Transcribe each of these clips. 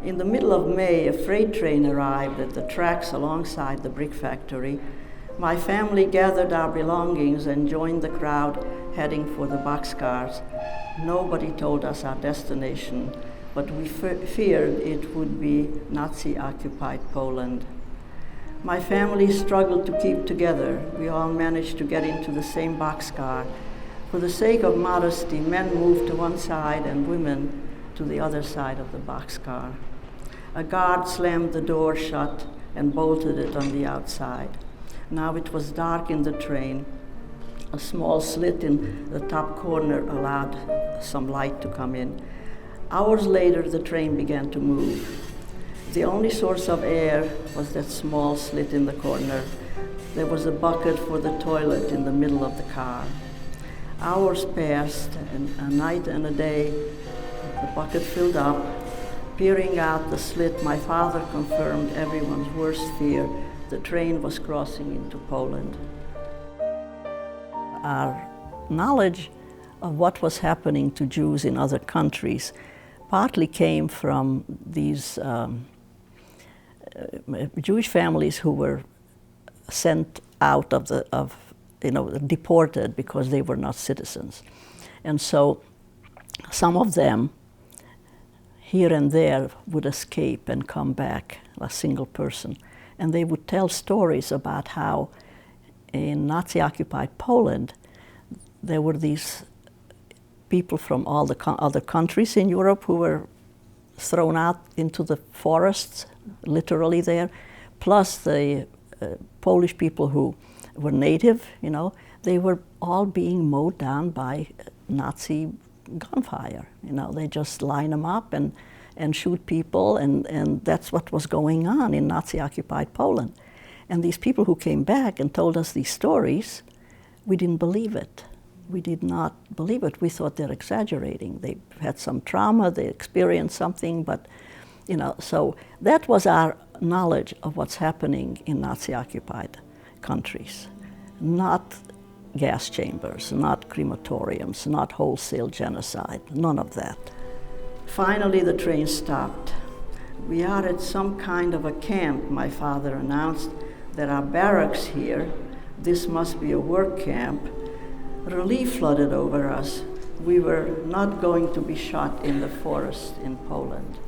In the middle of May, a freight train arrived at the tracks alongside the brick factory. My family gathered our belongings and joined the crowd heading for the boxcars. Nobody told us our destination, but we feared it would be Nazi-occupied Poland. My family struggled to keep together. We all managed to get into the same boxcar. For the sake of modesty, men moved to one side and women to the other side of the boxcar. A guard slammed the door shut and bolted it on the outside. Now it was dark in the train. A small slit in the top corner allowed some light to come in. Hours later, the train began to move. The only source of air was that small slit in the corner. There was a bucket for the toilet in the middle of the car. Hours passed, and a night and a day, the bucket filled up. Peering out the slit, my father confirmed everyone's worst fear. The train was crossing into Poland. Our knowledge of what was happening to Jews in other countries partly came from these Jewish families who were sent out deported because they were not citizens. And so some of them here and there would escape and come back, a single person. And they would tell stories about how in Nazi-occupied Poland, there were these people from all the other countries in Europe who were thrown out into the forests, literally there, plus the Polish people who were native, they were all being mowed down by Nazi gunfire. They just line them up and shoot people, and that's what was going on in Nazi-occupied Poland. And these people who came back and told us these stories, we didn't believe it. We did not believe it. We thought they're exaggerating. They had some trauma, they experienced something, but, so that was our knowledge of what's happening in Nazi-occupied countries. Not gas chambers, not crematoriums, not wholesale genocide, none of that. Finally, the train stopped. We are at some kind of a camp, my father announced. There are barracks here. This must be a work camp. Relief flooded over us. We were not going to be shot in the forest in Poland.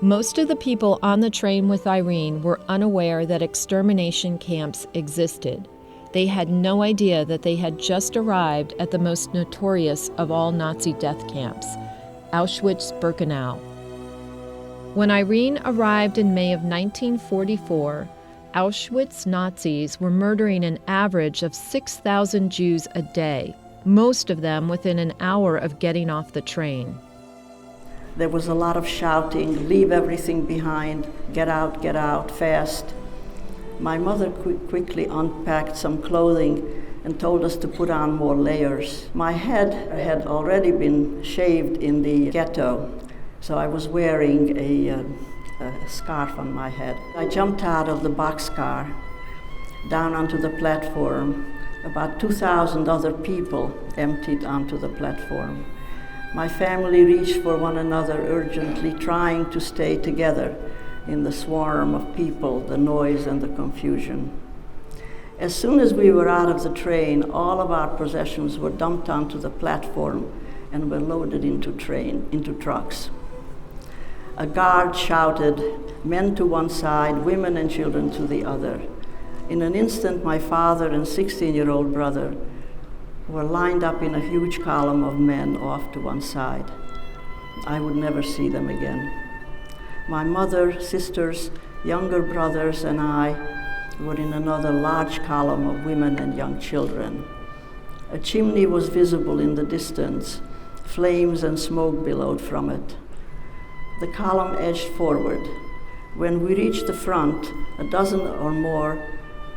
Most of the people on the train with Irene were unaware that extermination camps existed. They had no idea that they had just arrived at the most notorious of all Nazi death camps, Auschwitz-Birkenau. When Irene arrived in May of 1944, Auschwitz Nazis were murdering an average of 6,000 Jews a day, most of them within an hour of getting off the train. There was a lot of shouting, leave everything behind, get out, fast. My mother quickly unpacked some clothing and told us to put on more layers. My head had already been shaved in the ghetto, so I was wearing a scarf on my head. I jumped out of the boxcar, down onto the platform. About 2,000 other people emptied onto the platform. My family reached for one another urgently, trying to stay together in the swarm of people, the noise and the confusion. As soon as we were out of the train, all of our possessions were dumped onto the platform and were loaded into trucks. A guard shouted, men to one side, women and children to the other. In an instant, my father and 16-year-old brother were lined up in a huge column of men off to one side. I would never see them again. My mother, sisters, younger brothers, and I were in another large column of women and young children. A chimney was visible in the distance. Flames and smoke billowed from it. The column edged forward. When we reached the front, a dozen or more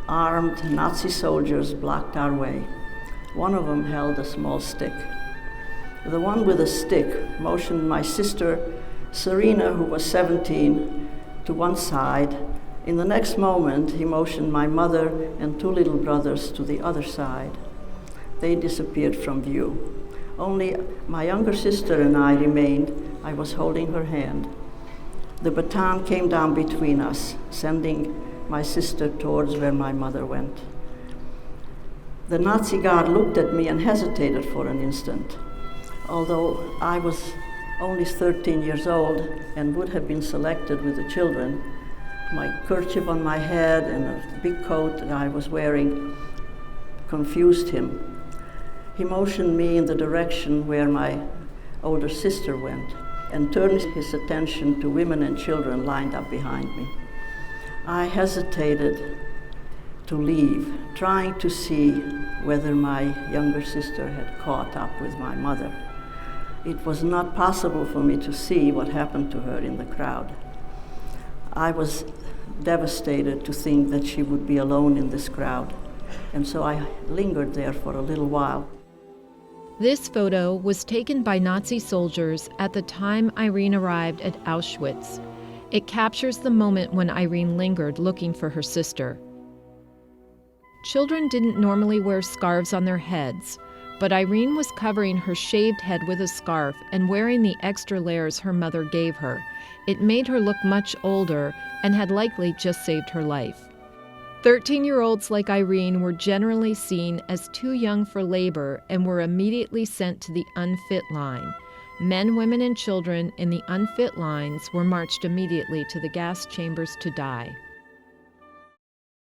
armed Nazi soldiers blocked our way. One of them held a small stick. The one with a stick motioned my sister, Serena, who was 17, to one side. In the next moment, he motioned my mother and two little brothers to the other side. They disappeared from view. Only my younger sister and I remained. I was holding her hand. The baton came down between us, sending my sister towards where my mother went. The Nazi guard looked at me and hesitated for an instant. Although I was only 13 years old and would have been selected with the children, my kerchief on my head and a big coat that I was wearing confused him. He motioned me in the direction where my older sister went and turned his attention to women and children lined up behind me. I hesitated to leave, trying to see whether my younger sister had caught up with my mother. It was not possible for me to see what happened to her in the crowd. I was devastated to think that she would be alone in this crowd, and so I lingered there for a little while. This photo was taken by Nazi soldiers at the time Irene arrived at Auschwitz. It captures the moment when Irene lingered looking for her sister. Children didn't normally wear scarves on their heads, but Irene was covering her shaved head with a scarf and wearing the extra layers her mother gave her. It made her look much older and had likely just saved her life. 13-year-olds like Irene were generally seen as too young for labor and were immediately sent to the unfit line. Men, women, and children in the unfit lines were marched immediately to the gas chambers to die.